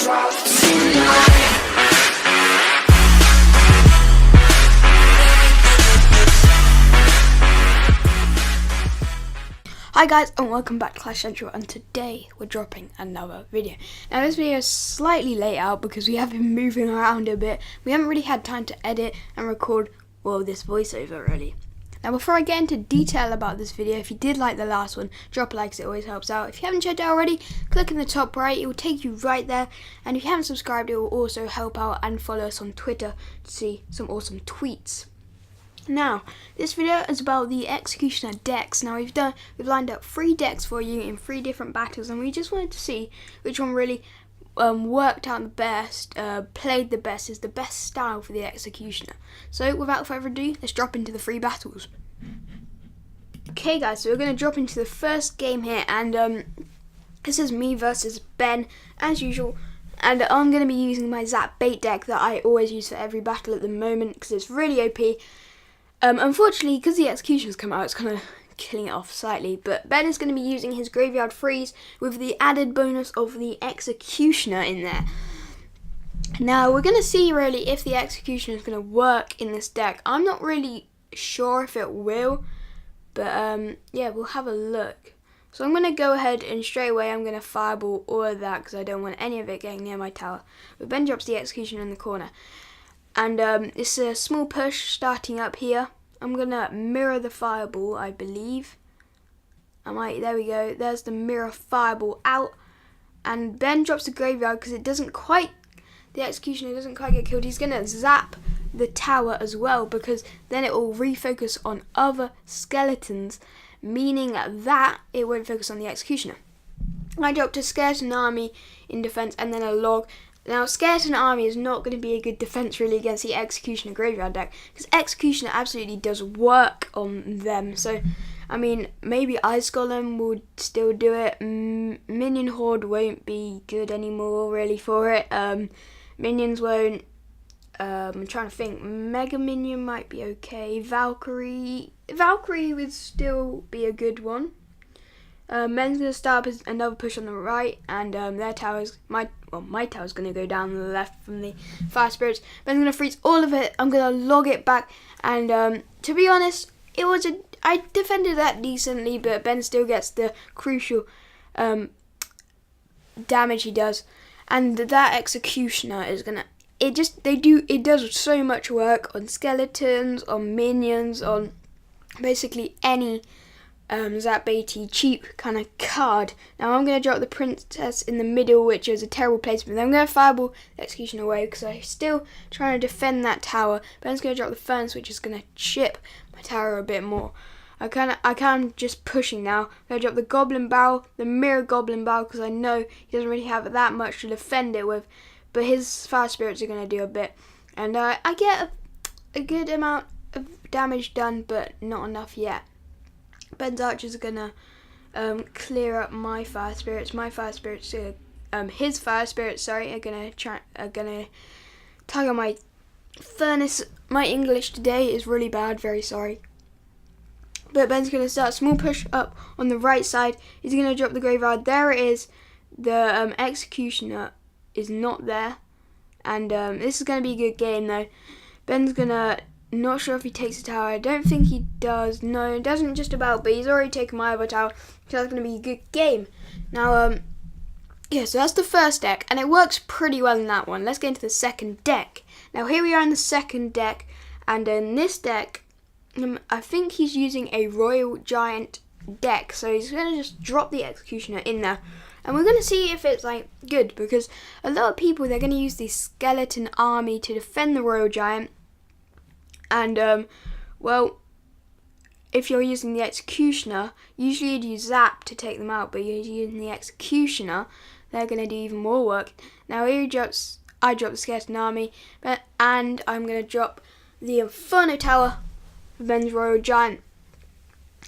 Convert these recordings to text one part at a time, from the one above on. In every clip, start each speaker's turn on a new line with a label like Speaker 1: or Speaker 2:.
Speaker 1: Hi guys, and welcome back to Clash Central, and today we're dropping another video. Now this video is slightly late out because we have been moving around a bit. We haven't really had time to edit and record, well, this voiceover really. Now before I get into detail about this video, if you did like the last one, drop a like because it always helps out. If you haven't checked it out already, click in the top right, it will take you right there. And if you haven't subscribed, it will also help out, and follow us on Twitter to see some awesome tweets. Now, this video is about the Executioner decks. Now we've lined up 3 decks for you in 3 different battles, and we just wanted to see which one really worked out the best, played the best, is the best style for the Executioner. So without further ado, let's drop into the 3 battles. Okay guys, so we're going to drop into the first game here, and this is me versus Ben as usual. And I'm going to be using my Bede deck that I always use for every battle at the moment because it's really OP. Unfortunately, because the Executioner's come out, it's kind of killing it off slightly. But Ben is going to be using his Graveyard Freeze with the added bonus of the Executioner in there. Now, we're going to see really if the Executioner is going to work in this deck. I'm not really sure if it will, but yeah, we'll have a look. So I'm going to go ahead and straight away I'm going to fireball all of that because I don't want any of it getting near my tower. But Ben drops the Executioner in the corner. And it's a small push starting up here. I'm going to mirror the fireball, I believe. There we go. There's the mirror fireball out. And Ben drops the graveyard because the Executioner doesn't quite get killed. He's going to zap the tower as well because then it will refocus on other skeletons, meaning that it won't focus on the Executioner. I dropped a Skeleton Army in defense and then a log. Now, Skeleton Army is not going to be a good defense really against the Executioner Graveyard deck because Executioner absolutely does work on them. So, I mean, maybe Ice Golem will still do it. Minion Horde won't be good anymore really for it. Minions won't. I'm trying to think. Mega Minion might be okay. Valkyrie would still be a good one. Ben's going to start up another push on the right, and my tower's going to go down the left from the Fire Spirits. Ben's going to freeze all of it. I'm going to log it back, and to be honest, I defended that decently, but Ben still gets the crucial damage he does, and that Executioner is going to. It does so much work on skeletons, on minions, on basically any Bede cheap kind of card. Now I'm going to drop the Princess in the middle, which is a terrible placement. Then I'm going to fireball the Executioner away because I'm still trying to defend that tower. Ben's going to drop the Furnace, which is going to chip my tower a bit more. I'm just pushing now. I'm going to drop the Goblin Barrel, the Mirror Goblin Barrel, because I know he doesn't really have that much to defend it with. But his Fire Spirits are going to do a bit. And I get a good amount of damage done, but not enough yet. Ben's archers are gonna clear up my Fire Spirits. His Fire Spirits, are gonna target my Furnace. My English today is really bad. Very sorry. But Ben's gonna start a small push up on the right side. He's gonna drop the graveyard. There it is. The Executioner is not there, and this is gonna be a good game though. Ben's gonna. Not sure if he takes the tower. I don't think he does. No, it doesn't just about, but he's already taken my other tower. So that's going to be a good game. Now, yeah, so that's the first deck, and it works pretty well in that one. Let's get into the second deck. Now, here we are in the second deck, and in this deck, I think he's using a Royal Giant deck. So he's going to just drop the Executioner in there. And we're going to see if it's, good, because a lot of people, they're going to use the Skeleton Army to defend the Royal Giant. And, well, if you're using the Executioner, usually you'd use Zap to take them out, but you're using the Executioner, they're going to do even more work. Now here I drop the Skeleton Army, and I'm going to drop the Inferno Tower for Ben's Royal Giant.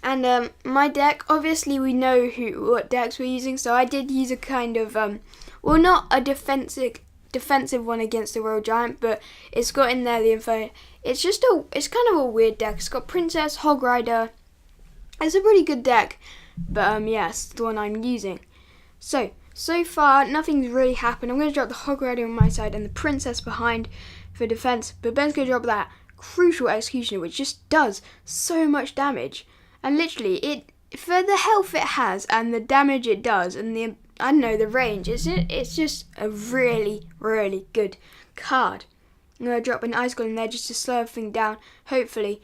Speaker 1: And my deck, obviously we know what decks we're using, so I did use a kind of, well, not a defensive one against the Royal Giant, but it's got in there the Inferno. It's kind of a weird deck. It's got Princess, Hog Rider. It's a pretty good deck, but yeah, it's the one I'm using. So so far, nothing's really happened. I'm going to drop the hog ready on my side and the princess behind for defense. But Ben's going to drop that crucial executioner, which just does so much damage. And literally, it for the health it has and the damage it does and the range, it's just a really, really good card. I'm going to drop an ice golem there just to slow everything down, hopefully.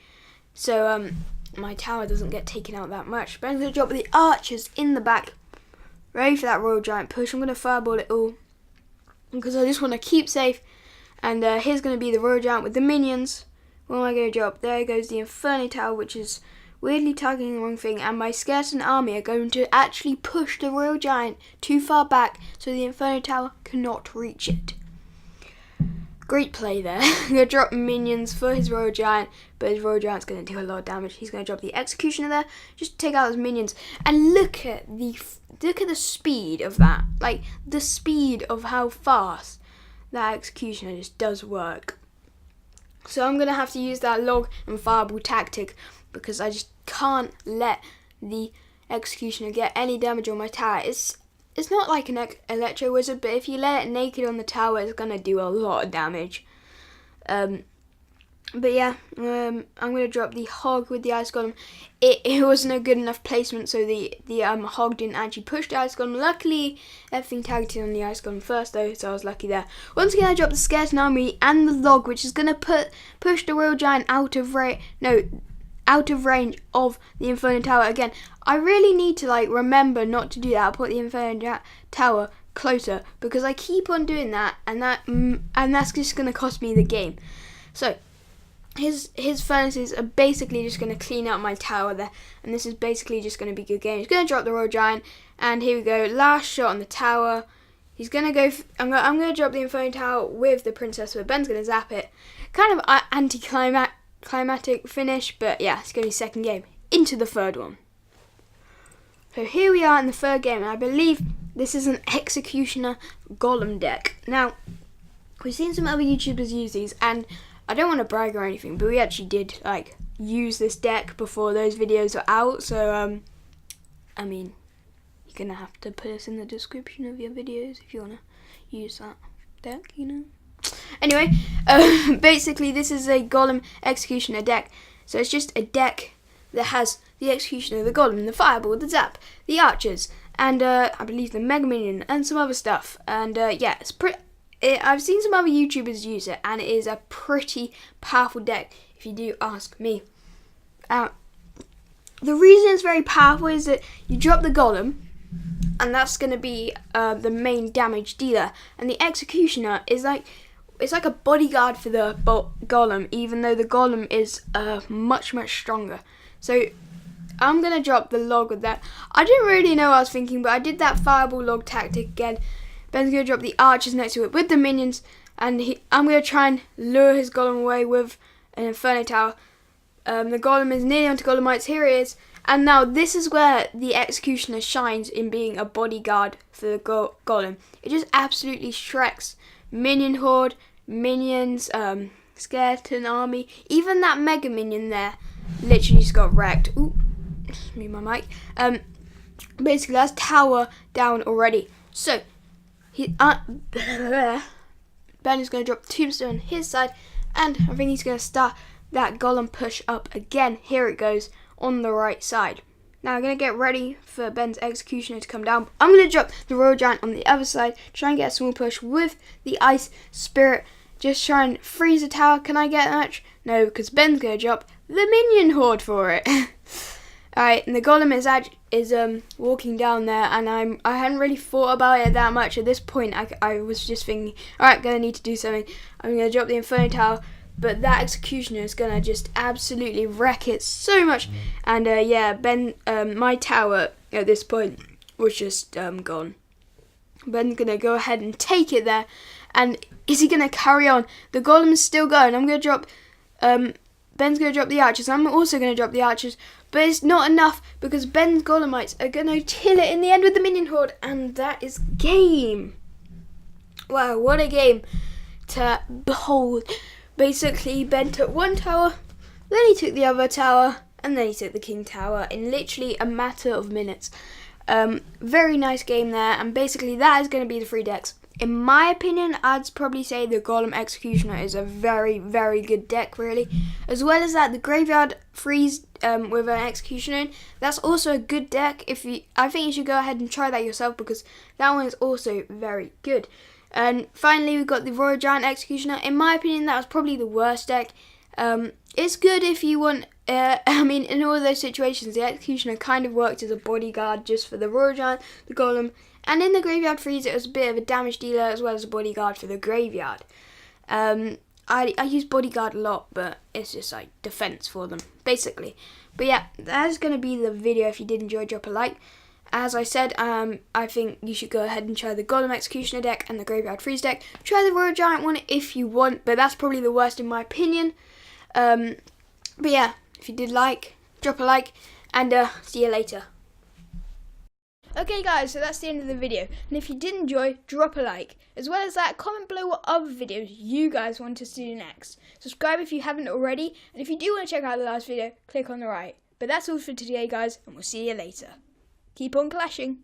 Speaker 1: So my tower doesn't get taken out that much. Ben's going to drop the archers in the back. Ready for that royal giant push. I'm going to fireball it all because I just want to keep safe. And here's going to be the royal giant with the minions. What am I going to drop? There goes the Inferno Tower, which is weirdly targeting the wrong thing. And my skeleton army are going to actually push the royal giant too far back so the Inferno Tower cannot reach it. Great play there. I'm going to drop minions for his royal giant, but his royal giant's going to do a lot of damage. He's going to drop the executioner there, just to take out those minions. And look at the speed of that. Like, the speed of how fast that executioner just does work. So I'm going to have to use that log and fireball tactic because I just can't let the executioner get any damage on my tower. It's not like an electro wizard, but if you let it naked on the tower, it's going to do a lot of damage. But yeah, I'm going to drop the hog with the ice golem. It wasn't a good enough placement, so the hog didn't actually push the ice golem. Luckily, everything targeted on the ice golem first, though, so I was lucky there. Once again, I dropped the skeleton army and the log, which is going to push the royal giant out of range of the Inferno Tower again. I really need to remember not to do that. I'll put the Inferno Tower closer because I keep on doing that, and that's just going to cost me the game. So his furnaces are basically just going to clean out my tower there, and this is basically just going to be a good game. He's going to drop the royal giant, and here we go. Last shot on the tower. He's going to go. I'm going to drop the Inferno Tower with the princess, but Ben's going to zap it. Kind of anticlimactic finish, but yeah, it's going to be second game. Into the third one. So here we are in the third game, and I believe this is an executioner golem deck. Now, we've seen some other YouTubers use these, and I don't want to brag or anything, but we actually did use this deck before those videos were out. So I mean, you're gonna have to put us in the description of your videos if you wanna use that deck, you know. Anyway, basically this is a golem executioner deck. So it's just a deck that has the executioner, the golem, the fireball, the zap, the archers, and I believe the mega minion and some other stuff. And yeah, I've seen some other YouTubers use it, and it is a pretty powerful deck, if you do ask me. The reason it's very powerful is that you drop the golem, and that's going to be the main damage dealer, and the executioner is it's like a bodyguard for the golem, even though the golem is much, much stronger. So I'm going to drop the log with that. I didn't really know what I was thinking, but I did that fireball log tactic again. Ben's going to drop the archers next to it with the minions, and I'm going to try and lure his golem away with an Inferno Tower. The golem is nearly onto golemites. Here he is. And now this is where the executioner shines in being a bodyguard for the golem. It just absolutely shreks minion horde, minions, skeleton army. Even that mega minion there literally just got wrecked. Ooh, just move my mic. Basically that's tower down already. So Ben is going to drop tombstone on his side, and I think he's going to start that golem push up again. Here it goes on the right side. Now I'm going to get ready for Ben's executioner to come down. I'm going to drop the royal giant on the other side, try and get a small push with the ice spirit, just try and freeze the tower. Can I get much? No, because Ben's going to drop the minion horde for it. Alright, and the golem is walking down there, and I hadn't really thought about it that much. At this point, I was just thinking, alright, gonna need to do something. I'm gonna drop the Inferno Tower, but that executioner is gonna just absolutely wreck it so much. And yeah, my tower at this point was just gone. Ben's gonna go ahead and take it there, and is he gonna carry on? The golem is still going. I'm gonna drop. Ben's going to drop the archers. I'm also going to drop the archers. But it's not enough because Ben's golemites are going to kill it in the end with the minion horde. And that is game. Wow, what a game to behold. Basically, Ben took one tower, then he took the other tower, and then he took the king tower in literally a matter of minutes. Very nice game there, and basically that is going to be the 3 decks. In my opinion, I'd probably say the Golem Executioner is a very, very good deck, really. As well as that, the Graveyard Freeze with an Executioner in, that's also a good deck. I think you should go ahead and try that yourself, because that one is also very good. And finally, we've got the Royal Giant Executioner. In my opinion, that was probably the worst deck. It's good if you want... in all those situations, the Executioner kind of worked as a bodyguard just for the Royal Giant, the Golem, and in the Graveyard Freeze, it was a bit of a damage dealer as well as a bodyguard for the graveyard. I use bodyguard a lot, but it's just like defense for them, basically. But yeah, that is going to be the video. If you did enjoy, drop a like. As I said, I think you should go ahead and try the Golem Executioner deck and the Graveyard Freeze deck. Try the Royal Giant one if you want, but that's probably the worst in my opinion. But yeah, if you did like, drop a like, and see you later. Okay guys, so that's the end of the video, and if you did enjoy, drop a like. As well as that, comment below what other videos you guys want us to do next. Subscribe if you haven't already, and if you do want to check out the last video, click on the right. But that's all for today guys, and we'll see you later. Keep on clashing.